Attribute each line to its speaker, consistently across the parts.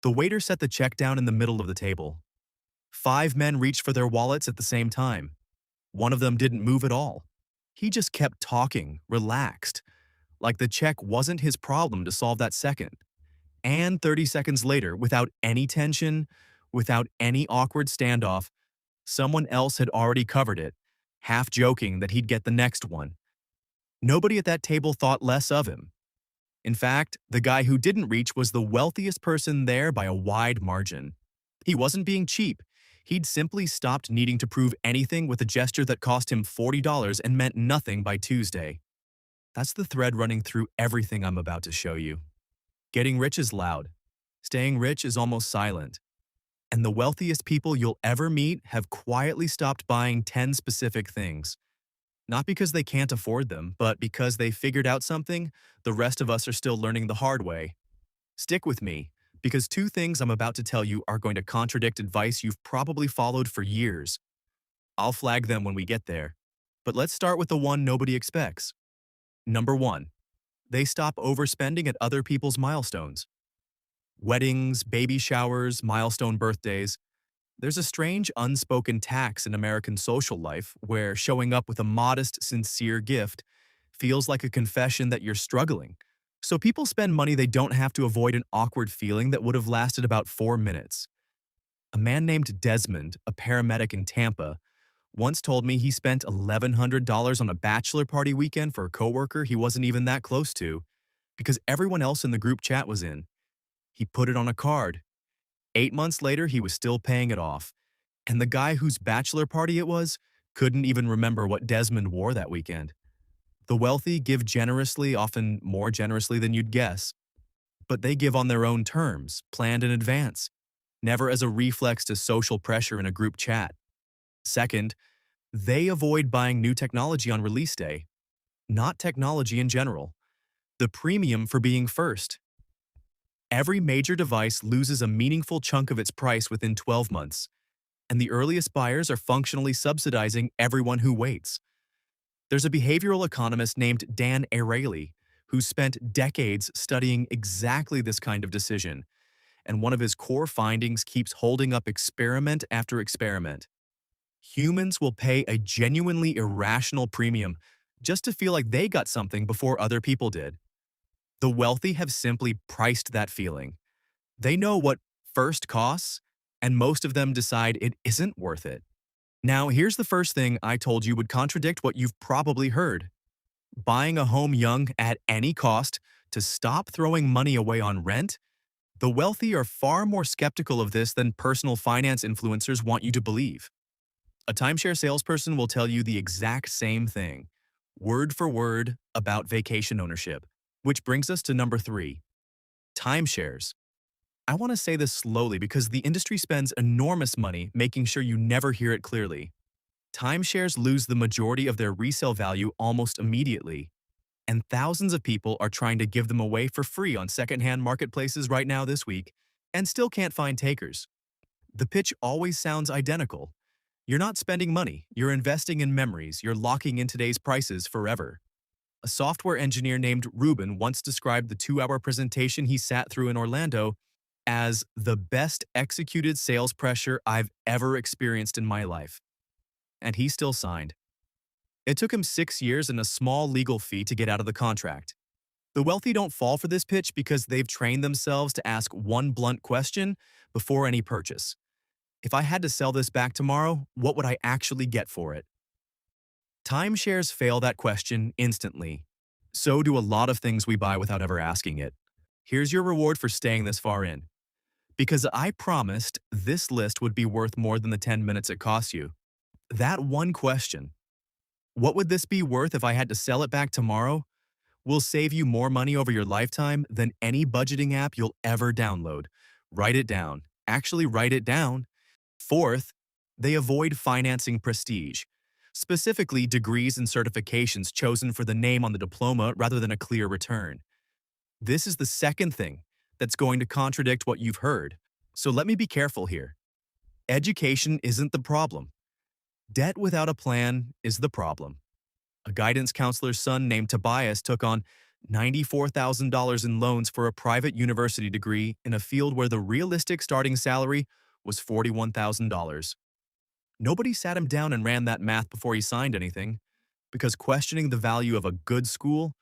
Speaker 1: The waiter set the check down in the middle of the table. Five men reached for their wallets at the same time. One of them didn't move at all. He just kept talking, relaxed, like the check wasn't his problem to solve that second. And 30 seconds later, without any tension, without any awkward standoff, someone else had already covered it, half joking that he'd get the next one. Nobody at that table thought less of him. In fact, the guy who didn't reach was the wealthiest person there by a wide margin. He wasn't being cheap. He'd simply stopped needing to prove anything with a gesture that cost him $40 and meant nothing by Tuesday. That's the thread running through everything I'm about to show you. Getting rich is loud. Staying rich is almost silent. And the wealthiest people you'll ever meet have quietly stopped buying 10 specific things. Not because they can't afford them, but because they figured out something the rest of us are still learning the hard way. Stick with me, because two things I'm about to tell you are going to contradict advice you've probably followed for years. I'll flag them when we get there. But let's start with the one nobody expects. Number one, they stop overspending at other people's milestones. Weddings, baby showers, milestone birthdays. There's a strange unspoken tax in American social life where showing up with a modest, sincere gift feels like a confession that you're struggling. So people spend money they don't have to avoid an awkward feeling that would have lasted about 4 minutes. A man named Desmond, a paramedic in Tampa, once told me he spent $1,100 on a bachelor party weekend for a coworker he wasn't even that close to because everyone else in the group chat was in. He put it on a card. 8 months later, he was still paying it off. And the guy whose bachelor party it was couldn't even remember what Desmond wore that weekend. The wealthy give generously, often more generously than you'd guess. But they give on their own terms, planned in advance, never as a reflex to social pressure in a group chat. Second, they avoid buying new technology on release day, not technology in general. The premium for being first. Every major device loses a meaningful chunk of its price within 12 months, and the earliest buyers are functionally subsidizing everyone who waits. There's a behavioral economist named Dan Ariely who spent decades studying exactly this kind of decision, and one of his core findings keeps holding up experiment after experiment. Humans will pay a genuinely irrational premium just to feel like they got something before other people did. The wealthy have simply priced that feeling. They know what first costs, and most of them decide it isn't worth it. Now, here's the first thing I told you would contradict what you've probably heard. Buying a home young at any cost to stop throwing money away on rent? The wealthy are far more skeptical of this than personal finance influencers want you to believe. A timeshare salesperson will tell you the exact same thing, word for word, about vacation ownership. Which brings us to number three, timeshares. I want to say this slowly because the industry spends enormous money making sure you never hear it clearly. Timeshares lose the majority of their resale value almost immediately, and thousands of people are trying to give them away for free on secondhand marketplaces right now this week and still can't find takers. The pitch always sounds identical. You're not spending money, you're investing in memories, you're locking in today's prices forever. A software engineer named Ruben once described the 2-hour presentation he sat through in Orlando as the best executed sales pressure I've ever experienced in my life. And he still signed. It took him 6 years and a small legal fee to get out of the contract. The wealthy don't fall for this pitch because they've trained themselves to ask one blunt question before any purchase. If I had to sell this back tomorrow, what would I actually get for it? Timeshares fail that question instantly. So do a lot of things we buy without ever asking it. Here's your reward for staying this far in. Because I promised this list would be worth more than the 10 minutes it costs you. That one question, what would this be worth if I had to sell it back tomorrow, will save you more money over your lifetime than any budgeting app you'll ever download. Write it down. Actually, write it down. Fourth, they avoid financing prestige, specifically degrees and certifications chosen for the name on the diploma rather than a clear return. This is the second thing that's going to contradict what you've heard, so let me be careful here. Education isn't the problem. Debt without a plan is the problem. A guidance counselor's son named Tobias took on $94,000 in loans for a private university degree in a field where the realistic starting salary was $41,000. Nobody sat him down and ran that math before he signed anything, because questioning the value of a good school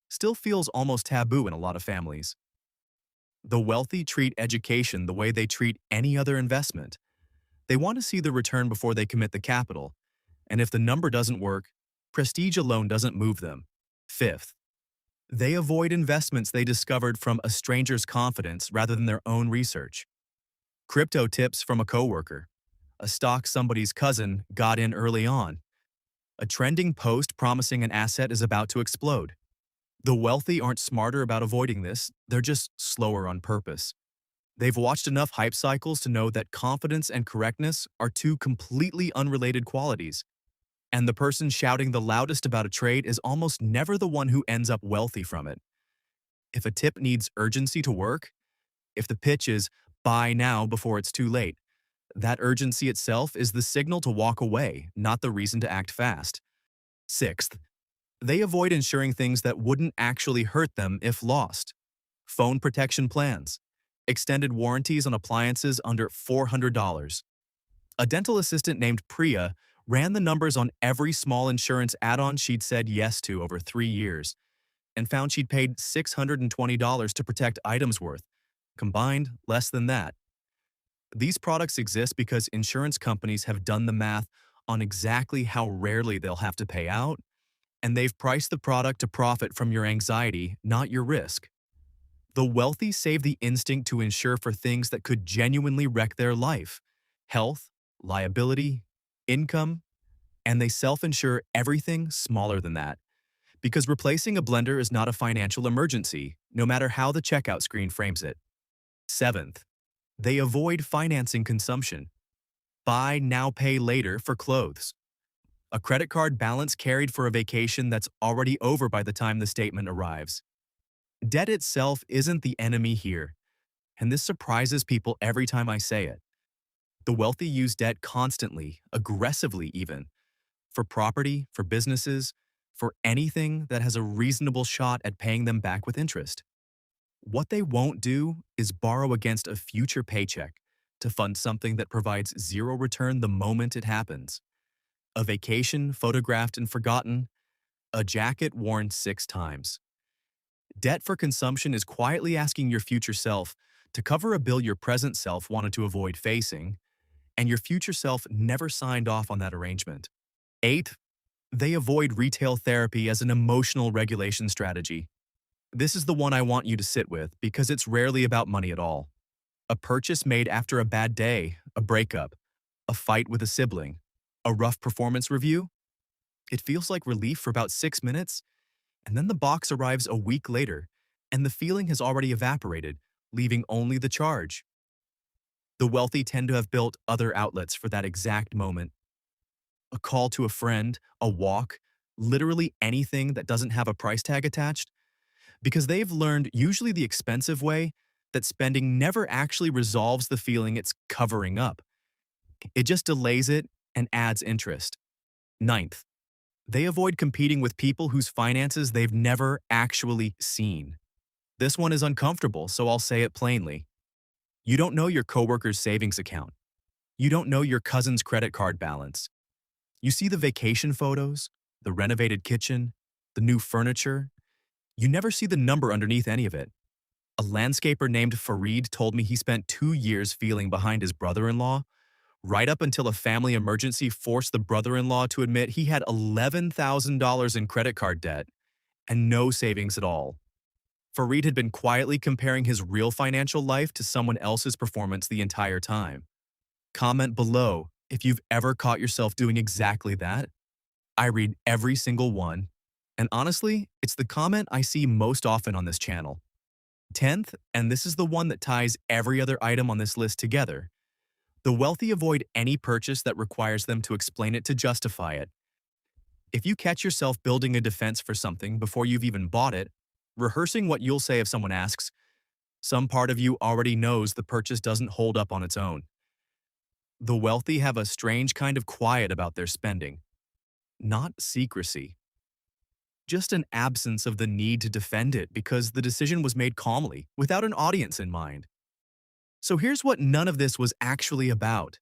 Speaker 1: still feels almost taboo in a lot of families. The wealthy treat education the way they treat any other investment. They want to see the return before they commit the capital, and if the number doesn't work, prestige alone doesn't move them. Fifth, they avoid investments they discovered from a stranger's confidence rather than their own research. Crypto tips from a coworker, a stock somebody's cousin got in early on, a trending post promising an asset is about to explode. The wealthy aren't smarter about avoiding this, they're just slower on purpose. They've watched enough hype cycles to know that confidence and correctness are two completely unrelated qualities, and the person shouting the loudest about a trade is almost never the one who ends up wealthy from it. If a tip needs urgency to work, if the pitch is buy now before it's too late, that urgency itself is the signal to walk away, not the reason to act fast. Sixth, they avoid insuring things that wouldn't actually hurt them if lost. Phone protection plans, extended warranties on appliances under $400. A dental assistant named Priya ran the numbers on every small insurance add-on she'd said yes to over 3 years and found she'd paid $620 to protect items worth, combined less than that. These products exist because insurance companies have done the math on exactly how rarely they'll have to pay out, and they've priced the product to profit from your anxiety, not your risk. The wealthy save the instinct to insure for things that could genuinely wreck their life: health, liability, income, and they self-insure everything smaller than that. Because replacing a blender is not a financial emergency, no matter how the checkout screen frames it. Seventh, they avoid financing consumption. Buy now, pay later for clothes. A credit card balance carried for a vacation that's already over by the time the statement arrives. Debt itself isn't the enemy here, and this surprises people every time I say it. The wealthy use debt constantly, aggressively even, for property, for businesses, for anything that has a reasonable shot at paying them back with interest. What they won't do is borrow against a future paycheck to fund something that provides zero return the moment it happens. A vacation photographed and forgotten, a jacket worn 6 times. Debt for consumption is quietly asking your future self to cover a bill your present self wanted to avoid facing, and your future self never signed off on that arrangement. Eighth, they avoid retail therapy as an emotional regulation strategy. This is the one I want you to sit with because it's rarely about money at all. A purchase made after a bad day, a breakup, a fight with a sibling, a rough performance review. It feels like relief for about 6 minutes, and then the box arrives a week later, and the feeling has already evaporated, leaving only the charge. The wealthy tend to have built other outlets for that exact moment. A call to a friend, a walk, literally anything that doesn't have a price tag attached, because they've learned, usually the expensive way, that spending never actually resolves the feeling it's covering up. It just delays it and adds interest. Ninth, they avoid competing with people whose finances they've never actually seen. This one is uncomfortable, so I'll say it plainly. You don't know your coworker's savings account. You don't know your cousin's credit card balance. You see the vacation photos, the renovated kitchen, the new furniture. You never see the number underneath any of it. A landscaper named Fareed told me he spent 2 years feeling behind his brother-in-law, right up until a family emergency forced the brother-in-law to admit he had $11,000 in credit card debt and no savings at all. Fareed had been quietly comparing his real financial life to someone else's performance the entire time. Comment below if you've ever caught yourself doing exactly that. I read every single one, and honestly, it's the comment I see most often on this channel. 10th, and this is the one that ties every other item on this list together. The wealthy avoid any purchase that requires them to explain it to justify it. If you catch yourself building a defense for something before you've even bought it, rehearsing what you'll say if someone asks, some part of you already knows the purchase doesn't hold up on its own. The wealthy have a strange kind of quiet about their spending, not secrecy. just an absence of the need to defend it because the decision was made calmly, without an audience in mind. So here's what none of this was actually about.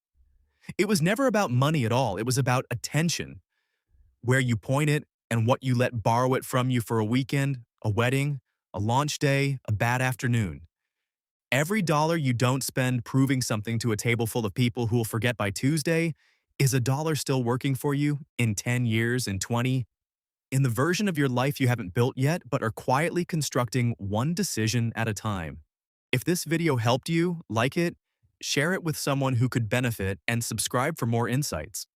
Speaker 1: It was never about money at all, it was about attention, where you point it and what you let borrow it from you for a weekend, a wedding, a launch day, a bad afternoon. Every dollar you don't spend proving something to a table full of people who will forget by Tuesday is a dollar still working for you in 10 years, in 20, in the version of your life you haven't built yet but are quietly constructing one decision at a time. If this video helped you, like it, share it with someone who could benefit, and subscribe for more insights.